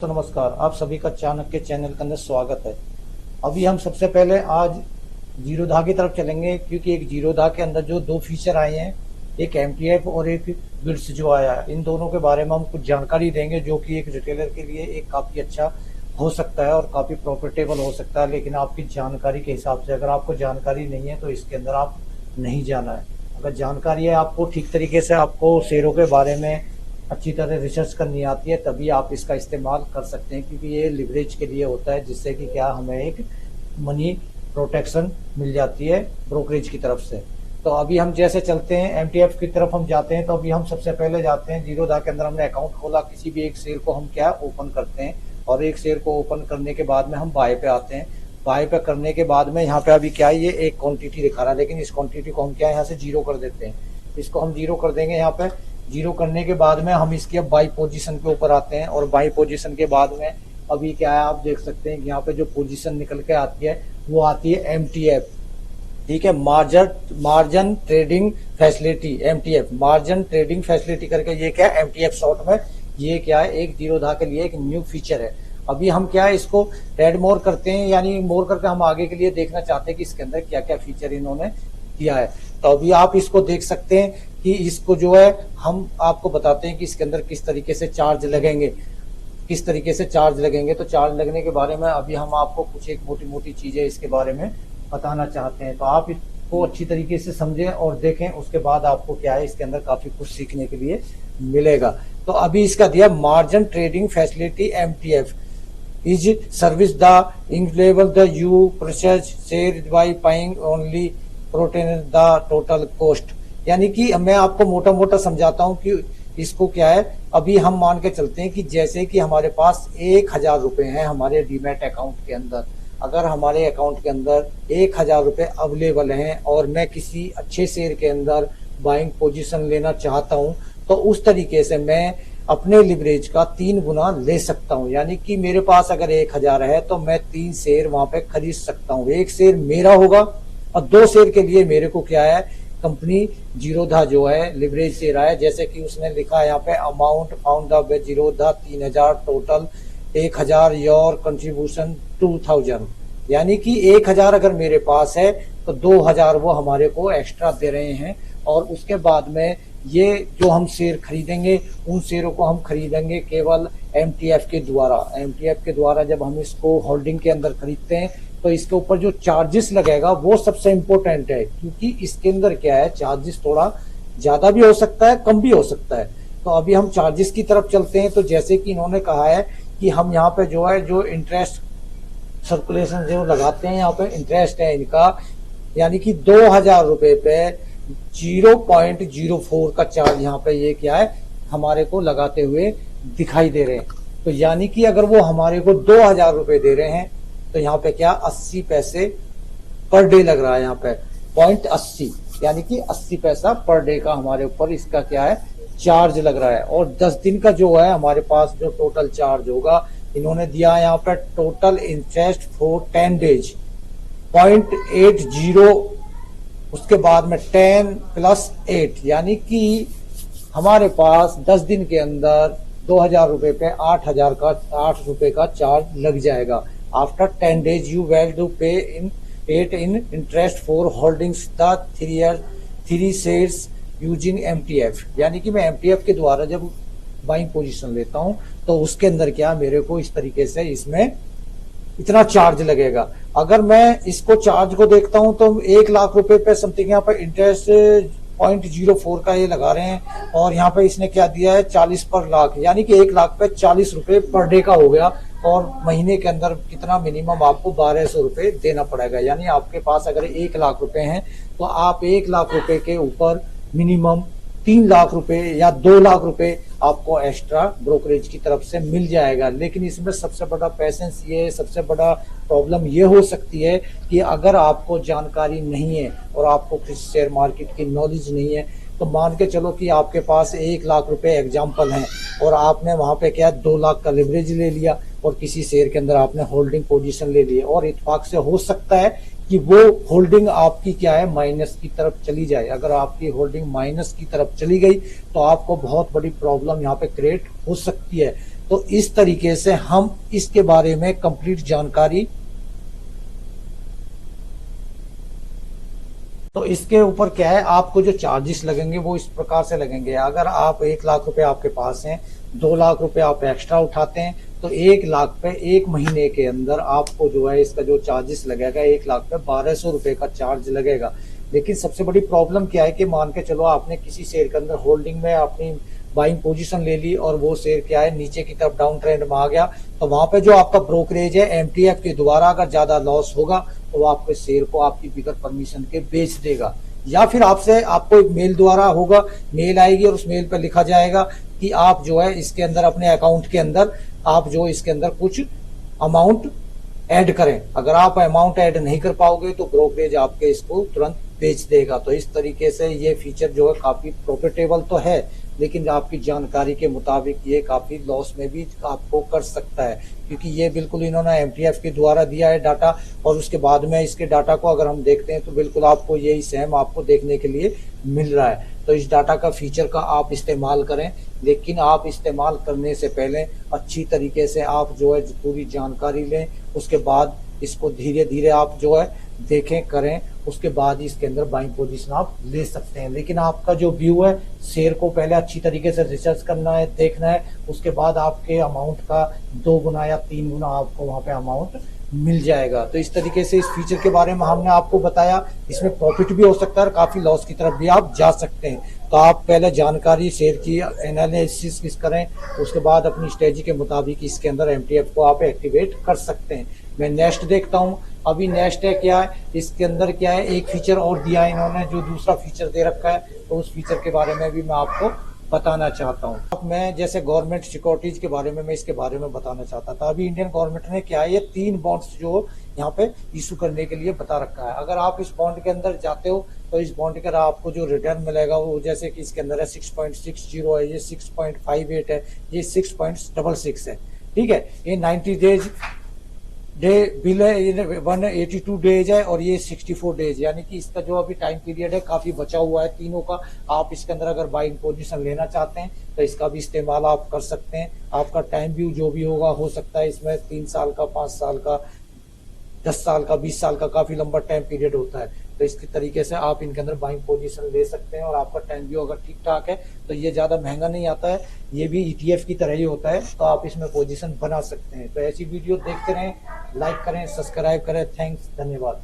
तो नमस्कार, आप सभी का चाणक्य चैनल के अंदर स्वागत है। अभी हम सबसे पहले आज जीरोधा की तरफ चलेंगे, क्योंकि एक जीरोधा के अंदर जो दो फीचर आए हैं, एक एमटीएफ और एक बिट्स जो आया है, इन दोनों के बारे में हम कुछ जानकारी देंगे, जो कि एक रिटेलर के लिए एक काफ़ी अच्छा हो सकता है और काफ़ी प्रॉफिटेबल हो सकता है। लेकिन आपकी जानकारी के हिसाब से, अगर आपको जानकारी नहीं है तो इसके अंदर आप नहीं जाना है। अगर जानकारी है, आपको ठीक तरीके से आपको शेयरों के बारे में अच्छी तरह रिसर्च करनी आती है, तभी आप इसका इस्तेमाल कर सकते हैं, क्योंकि ये लिवरेज के लिए होता है, जिससे कि क्या हमें एक मनी प्रोटेक्शन मिल जाती है ब्रोकरेज की तरफ से। तो अभी हम जैसे चलते हैं एमटीएफ की तरफ हम जाते हैं, तो अभी हम सबसे पहले जाते हैं जीरोधा के अंदर। हमने अकाउंट खोला, किसी भी एक शेयर को हम क्या ओपन करते हैं, और एक शेयर को ओपन करने के बाद में हम बाय पे आते हैं। बाय पे करने के बाद में यहाँ पे अभी क्या है, ये एक क्वांटिटी दिखा रहा है, लेकिन इस क्वांटिटी को हम क्या यहाँ से जीरो कर देते हैं। इसको हम जीरो कर देंगे। यहाँ पे जीरो करने के बाद में हम इसकी अब बाई पोजीशन के ऊपर आते हैं, और बाई पोजीशन के बाद में अभी क्या है, आप देख सकते हैं कि यहाँ पे जो पोजीशन निकल के आती है वो आती है एमटीएफ। ठीक है, margin trading facility, MTF margin trading facility करके ये क्या है, एमटीएफ शॉर्ट में ये क्या है, एक जीरोधा के लिए एक न्यू फीचर है। अभी हम क्या है, इसको रेड मोर करते हैं, यानी मोर करके हम आगे के लिए देखना चाहते हैं कि इसके अंदर क्या क्या फीचर इन्होंने दिया है। तो अभी आप इसको देख सकते हैं कि इसको जो है हम आपको बताते हैं कि इसके अंदर किस तरीके से चार्ज लगेंगे, किस तरीके से चार्ज लगेंगे। तो चार्ज लगने के बारे में अभी हम आपको कुछ एक मोटी मोटी चीजें इसके बारे में बताना चाहते हैं। तो आप इसको अच्छी तरीके से समझें और देखें, उसके बाद आपको क्या है, इसके अंदर काफी कुछ सीखने के लिए मिलेगा। तो अभी इसका दिया margin trading facility MTF is service the इंक्लेबल the you process share by paying only portion the total cost. यानी कि मैं आपको मोटा मोटा समझाता हूं कि इसको क्या है। अभी हम मान के चलते हैं कि जैसे कि हमारे पास 1000 रुपए हैं हमारे डीमैट अकाउंट के अंदर। अगर हमारे अकाउंट के अंदर 1000 रुपए अवेलेबल हैं और मैं किसी अच्छे शेयर के अंदर बाइंग पोजीशन लेना चाहता हूं, तो उस तरीके से मैं अपने लिवरेज का 3 गुना ले सकता हूं। यानी कि मेरे पास अगर 1000 है तो मैं 3 शेयर वहां पे खरीद सकता हूं। एक शेयर मेरा होगा और 2 शेयर के लिए मेरे को क्या है, कंपनी जीरोधा जो है लिवरेज दे रहा है। जैसे कि उसने लिखा है यहाँ पे, amount found the Zerodha 3000, total 1000, your contribution 2000। यानी कि 1000 अगर मेरे पास है तो 2000 वो हमारे को एक्स्ट्रा दे रहे हैं। और उसके बाद में ये जो हम शेयर खरीदेंगे, उन शेयरों को हम खरीदेंगे केवल एमटीएफ के द्वारा। एमटीएफ के द्वारा जब हम इसको होल्डिंग के अंदर खरीदते हैं, तो इसके ऊपर जो चार्जेस लगेगा वो सबसे इम्पोर्टेंट है, क्योंकि इसके अंदर क्या है, चार्जेस थोड़ा ज्यादा भी हो सकता है, कम भी हो सकता है। तो अभी हम चार्जेस की तरफ चलते हैं। तो जैसे कि इन्होंने कहा है कि हम यहाँ पे जो है, जो इंटरेस्ट सर्कुलेशन जो लगाते हैं, यहाँ पे इंटरेस्ट है इनका, यानी कि 2000 रुपए पे 0.04 का चार्ज यहाँ पे ये क्या है, हमारे को लगाते हुए दिखाई दे रहे हैं। तो यानी कि अगर वो हमारे को 2000 रुपए दे रहे हैं, तो यहाँ पे क्या 80 पैसे पर डे लग रहा है। यहाँ पे 0.80 यानी कि 80 पैसा पर डे का हमारे ऊपर इसका क्या है, चार्ज लग रहा है। और 10 दिन का जो है हमारे पास जो टोटल चार्ज होगा, इन्होंने दिया है यहाँ पे टोटल इंटरेस्ट फॉर 10 डेज 0.80, उसके बाद में 10 + 8, यानी कि हमारे पास 10 दिन के अंदर 2000 रुपए पे 8 रुपए का चार्ज लग जाएगा। After 10 days, you will to pay in interest for holdings the 3 shares using MTF। यानी कि मैं MTF के द्वारा जब बाइंग पोजीशन लेता हूं, तो उसके अंदर क्या मेरे को इस तरीके से इसमें इतना चार्ज लगेगा। अगर मैं इसको चार्ज को देखता हूं तो 1 लाख रुपए पे समथिंग यहाँ पे इंटरेस्ट 0.04 का ये लगा रहे हैं। और यहाँ पे इसने क्या दिया है, 40 पर लाख, यानी कि 1 लाख पे 40 रुपए पर डे का हो गया। और महीने के अंदर कितना, मिनिमम आपको 1200 रुपए देना पड़ेगा। यानी आपके पास अगर 1 लाख रुपए हैं, तो आप 1 लाख रुपए के ऊपर मिनिमम 3 लाख रुपए या 2 लाख रुपए आपको एक्स्ट्रा ब्रोकरेज की तरफ से मिल जाएगा। लेकिन इसमें सबसे बड़ा पैसेंस ये, सबसे बड़ा प्रॉब्लम ये हो सकती है कि अगर आपको जानकारी नहीं है और आपको किसी शेयर मार्केट की नॉलेज नहीं है, तो मान के चलो कि आपके पास 1 लाख रुपए एग्जाम्पल हैं, और आपने वहां पे क्या 2 लाख का लिवरेज ले लिया, और किसी शेयर के अंदर आपने होल्डिंग पोजीशन ले ली, और इत्तेफाक से हो सकता है कि वो होल्डिंग आपकी क्या है, माइनस की तरफ चली जाए। अगर आपकी होल्डिंग माइनस की तरफ चली गई तो आपको बहुत बड़ी प्रॉब्लम यहाँ पे क्रिएट हो सकती है। तो इस तरीके से हम इसके बारे में कंप्लीट जानकारी, तो इसके ऊपर क्या है, आपको जो चार्जेस लगेंगे वो इस प्रकार से लगेंगे। अगर आप 1 लाख रुपए आपके पास हैं, 2 लाख रुपए आप एक्स्ट्रा उठाते हैं, तो 1 लाख पे 1 महीने के अंदर आपको जो है इसका जो चार्जेस लगेगा, 1 लाख पे 1200 रुपए का चार्ज लगेगा। लेकिन सबसे बड़ी प्रॉब्लम क्या है कि मान के चलो आपने किसी शेयर के अंदर होल्डिंग में अपनी बाइंग पोजीशन ले ली और वो शेयर क्या है नीचे की तरफ डाउन ट्रेंड में आ गया, तो वहां पे जो आपका ब्रोकरेज है एमटीएफ के द्वारा अगर ज्यादा लॉस होगा तो वो आपके शेयर को आपकी बिगर परमिशन के बेच देगा। या फिर आपसे आपको एक मेल द्वारा होगा, मेल आएगी और उस मेल पर लिखा जाएगा कि आप जो है इसके अंदर अपने अकाउंट के अंदर आप जो इसके अंदर कुछ अमाउंट ऐड करें। अगर आप अमाउंट ऐड नहीं कर पाओगे तो ब्रोकरेज आपके इसको तुरंत बेच देगा। तो इस तरीके से ये फीचर जो है काफी प्रॉफिटेबल तो है, लेकिन आपकी जानकारी के मुताबिक ये काफी लॉस में भी आपको कर सकता है, क्योंकि ये बिल्कुल इन्होंने एमटीएफ के द्वारा दिया है डाटा, और उसके बाद में इसके डाटा को अगर हम देखते हैं तो बिल्कुल आपको यही सेम आपको देखने के लिए मिल रहा है। तो इस डाटा का फीचर का आप इस्तेमाल करें, लेकिन आप इस्तेमाल करने से पहले अच्छी तरीके से आप जो है पूरी जानकारी लें, उसके बाद इसको धीरे धीरे आप जो है देखें करें, उसके बाद ही इसके अंदर बाइंग पोजीशन आप ले सकते हैं। लेकिन आपका जो व्यू है, शेयर को पहले अच्छी तरीके से रिसर्च करना है, देखना है, उसके बाद आपके अमाउंट का 2 गुना या 3 गुना आपको वहां पे अमाउंट मिल जाएगा। तो इस तरीके से इस फीचर के बारे में हमने आपको बताया। इसमें प्रॉफिट भी हो सकता है और काफी लॉस की तरफ भी आप जा सकते हैं। तो आप पहले जानकारी शेयर की एनालिसिस करें, उसके बाद अपनी स्ट्रेटजी के मुताबिक इसके अंदर एमटीएफ को आप एक्टिवेट कर सकते हैं। मैं नेक्स्ट देखता हूं, अभी नेक्स्ट है क्या है, इसके अंदर क्या है, एक फीचर और दिया है इन्होंने, जो दूसरा फीचर दे रखा है, तो उस फीचर के बारे में भी मैं आपको बताना चाहता हूँ। अब मैं जैसे गवर्नमेंट सिक्योरिटीज के बारे में मैं इसके बारे में बताना चाहता था। अभी इंडियन गवर्नमेंट ने क्या है, ये 3 बॉन्ड्स जो यहाँ पे इशू करने के लिए बता रखा है। अगर आप इस बॉन्ड के अंदर जाते हो तो इस बॉन्ड के आपको जो रिटर्न मिलेगा वो जैसे कि इसके अंदर है 6.60 है, ये 6.58 है, ये 6.66 है। ठीक है, ये 90 डेज डे बिल है, ये 182 डेज है और ये 64 डेज, यानी कि इसका जो अभी टाइम पीरियड है काफी बचा हुआ है तीनों का। आप इसके अंदर अगर बाइंग पोजीशन लेना चाहते हैं तो इसका भी इस्तेमाल आप कर सकते हैं। आपका टाइम व्यू जो भी होगा, हो सकता है इसमें 3 साल का, 5 साल का, 10 साल का, 20 साल का, काफी लंबा टाइम पीरियड होता है। तो इसके तरीके से आप इनके अंदर बाइंग पोजीशन ले सकते हैं और आपका टाइम व्यू अगर ठीक ठाक है तो ये ज्यादा महंगा नहीं आता है, ये भी ईटीएफ की तरह ही होता है, तो आप इसमें पोजीशन बना सकते हैं। तो ऐसी वीडियो देखते रहें, लाइक करें, सब्सक्राइब करें। थैंक्स, धन्यवाद।